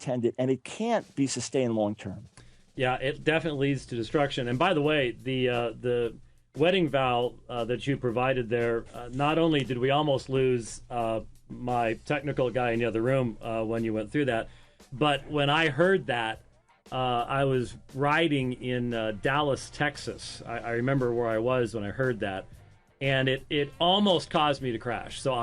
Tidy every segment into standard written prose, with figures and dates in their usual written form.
intended, and it can't be sustained long term. Yeah, it definitely leads to destruction. And by the way, the wedding vow that you provided there, not only did we almost lose my technical guy in the other room when you went through that, but when I heard that, I was riding in Dallas, Texas. I remember where I was when I heard that, and it almost caused me to crash. So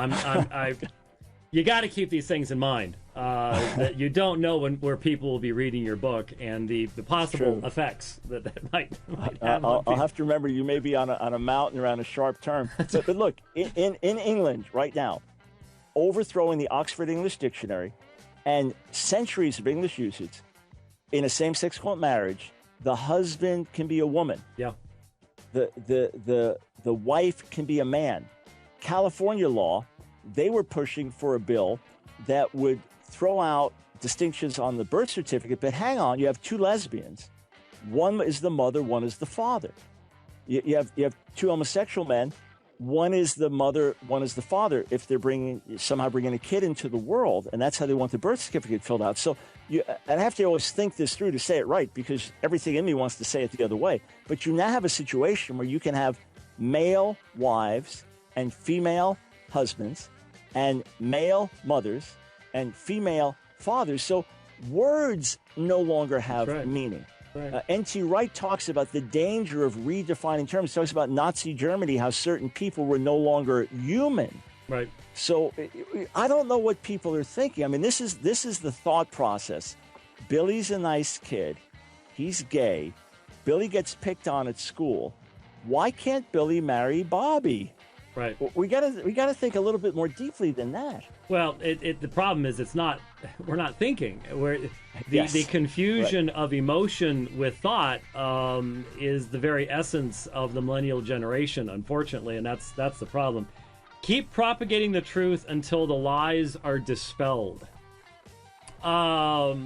you got to keep these things in mind. That you don't know where people will be reading your book and the possible effects that might have. I'll have to remember you may be on a mountain around a sharp turn. But look, in England right now, overthrowing the Oxford English Dictionary and centuries of English usage, in a same-sex marriage, the husband can be a woman. Yeah. The wife can be a man. California law, they were pushing for a bill that would throw out distinctions on the birth certificate, but hang on, you have two lesbians. One is the mother, one is the father. You have two homosexual men, one is the mother, one is the father, if they're somehow bringing a kid into the world, and that's how they want the birth certificate filled out. So I have to always think this through to say it right, because everything in me wants to say it the other way. But you now have a situation where you can have male wives and female husbands and male mothers and female fathers. So words no longer have meaning. Right. N.T. Wright talks about the danger of redefining terms. He talks about Nazi Germany, how certain people were no longer human. Right. So I don't know what people are thinking. I mean, this is the thought process. Billy's a nice kid. He's gay. Billy gets picked on at school. Why can't Billy marry Bobby? Right. We gotta think a little bit more deeply than that. Well, the problem is we're not thinking. The confusion of emotion with thought is the very essence of the millennial generation, unfortunately, and that's the problem. Keep propagating the truth until the lies are dispelled. I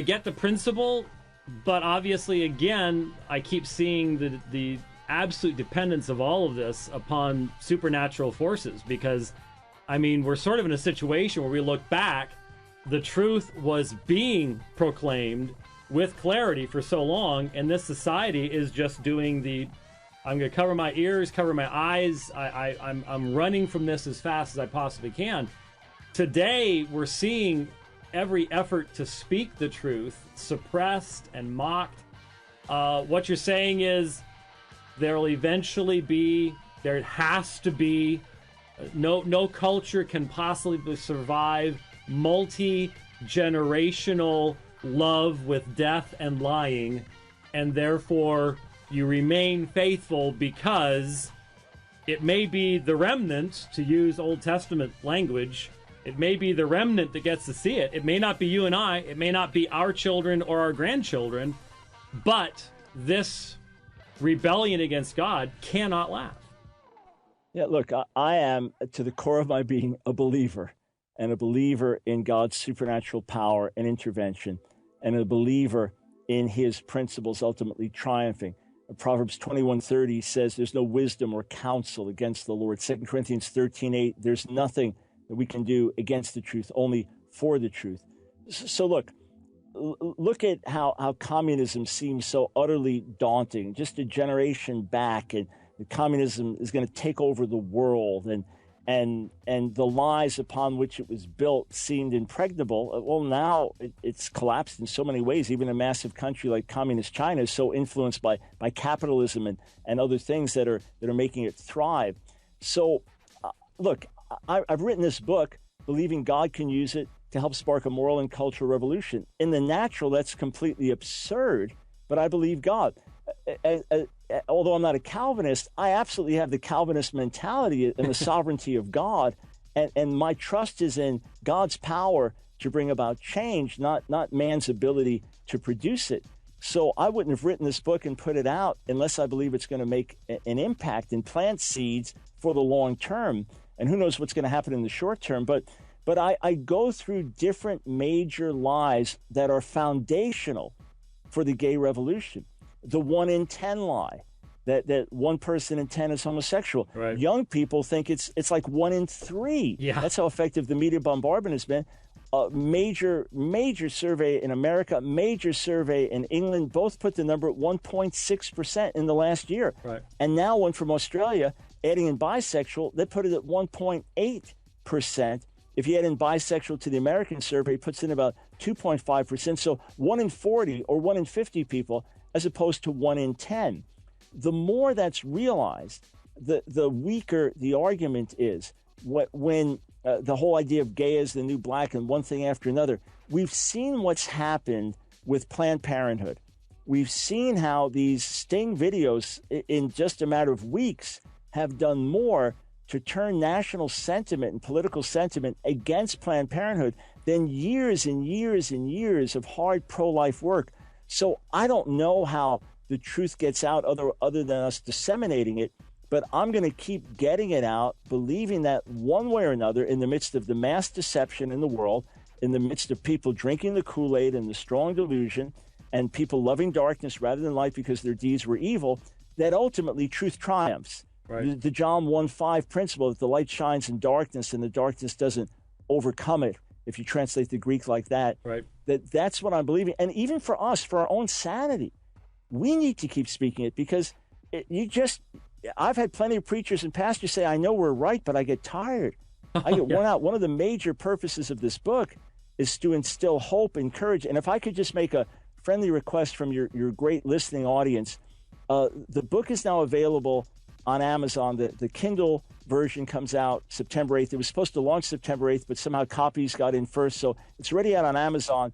get the principle, but obviously, again, I keep seeing the absolute dependence of all of this upon supernatural forces, because I mean, we're sort of in a situation where we look back, the truth was being proclaimed with clarity for so long, and this society is just doing I'm going to cover my ears, cover my eyes, I'm running from this as fast as I possibly can. Today, we're seeing every effort to speak the truth suppressed and mocked. What you're saying is, there has to be, no culture can possibly survive multi-generational love with death and lying, and therefore you remain faithful because it may be the remnant, to use Old Testament language, it may be the remnant that gets to see it. It may not be you and I, it may not be our children or our grandchildren, but this rebellion against God cannot last. Yeah, look, I am, to the core of my being, a believer, and a believer in God's supernatural power and intervention, and a believer in his principles ultimately triumphing. Proverbs 21:30 says there's no wisdom or counsel against the Lord. 2 Corinthians 13:8, there's nothing that we can do against the truth, only for the truth. So look at how communism seems so utterly daunting. Just a generation back, and the communism is going to take over the world, and the lies upon which it was built seemed impregnable. Well, now it's collapsed in so many ways. Even a massive country like communist China is so influenced by capitalism and other things that are making it thrive. So, look, I've written this book believing God can use it to help spark a moral and cultural revolution. In the natural, that's completely absurd, but I believe God. Although I'm not a Calvinist, I absolutely have the Calvinist mentality and the sovereignty of God, and my trust is in God's power to bring about change, not man's ability to produce it. So I wouldn't have written this book and put it out unless I believe it's going to make an impact and plant seeds for the long term. And who knows what's going to happen in the short term, but I go through different major lies that are foundational for the gay revolution. The 1 in 10 lie, that 1 person in 10 is homosexual. Right. Young people think it's like 1 in 3. Yeah. That's how effective the media bombardment has been. a major survey in America, major survey in England, both put the number at 1.6% in the last year. Right. And now one from Australia, adding in bisexual, they put it at 1.8%. If you add in bisexual to the American survey, it puts in about 2.5%. So 1 in 40 or 1 in 50 people, as opposed to 1 in 10. The more that's realized, the weaker the argument is. When the whole idea of gay is the new black and one thing after another, we've seen what's happened with Planned Parenthood. We've seen how these sting videos in just a matter of weeks have done more to turn national sentiment and political sentiment against Planned Parenthood than years and years and years of hard pro-life work. So I don't know how the truth gets out other than us disseminating it, but I'm going to keep getting it out, believing that one way or another, in the midst of the mass deception in the world, in the midst of people drinking the Kool-Aid and the strong delusion, and people loving darkness rather than light because their deeds were evil, that ultimately truth triumphs. Right. The John 1:5 principle that the light shines in darkness and the darkness doesn't overcome it, if you translate the Greek like that, right. That's what I'm believing. And even for us, for our own sanity, we need to keep speaking it, because I've had plenty of preachers and pastors say, I know we're right, but I get tired. I get worn out. One of the major purposes of this book is to instill hope and courage. And if I could just make a friendly request from your great listening audience, the book is now available on Amazon. The Kindle version comes out September 8th. It was supposed to launch September 8th, but somehow copies got in first. So it's already out on Amazon.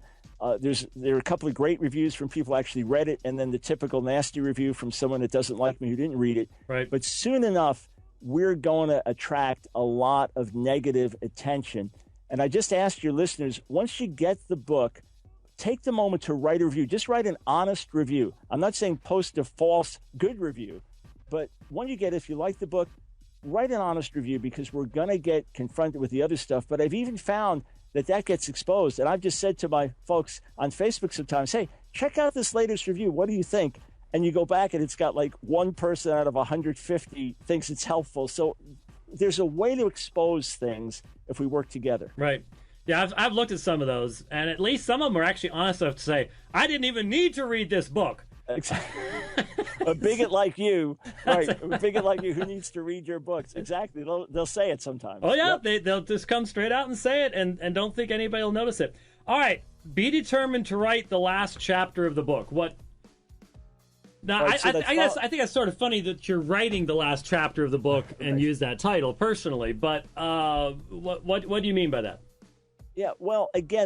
There are a couple of great reviews from people who actually read it, and then the typical nasty review from someone that doesn't like me who didn't read it. Right. But soon enough, we're going to attract a lot of negative attention. And I just ask your listeners, once you get the book, take the moment to write a review. Just write an honest review. I'm not saying post a false good review, but when you get it, if you like the book, write an honest review, because we're going to get confronted with the other stuff. But I've even found that gets exposed. And I've just said to my folks on Facebook sometimes, hey, check out this latest review. What do you think? And you go back and it's got like one person out of 150 thinks it's helpful. So there's a way to expose things if we work together. Right. Yeah, I've looked at some of those, and at least some of them are actually honest enough to say, I didn't even need to read this book. Exactly. A bigot like you, right? A bigot like you who needs to read your books. Exactly. They'll say it sometimes. Oh, yeah. Yep. They'll just come straight out and say it, and don't think anybody will notice it. All right. Be determined to write the last chapter of the book. What? Now, right, so I think it's sort of funny that you're writing the last chapter of the book and use that title personally, but what do you mean by that? Yeah, well, again,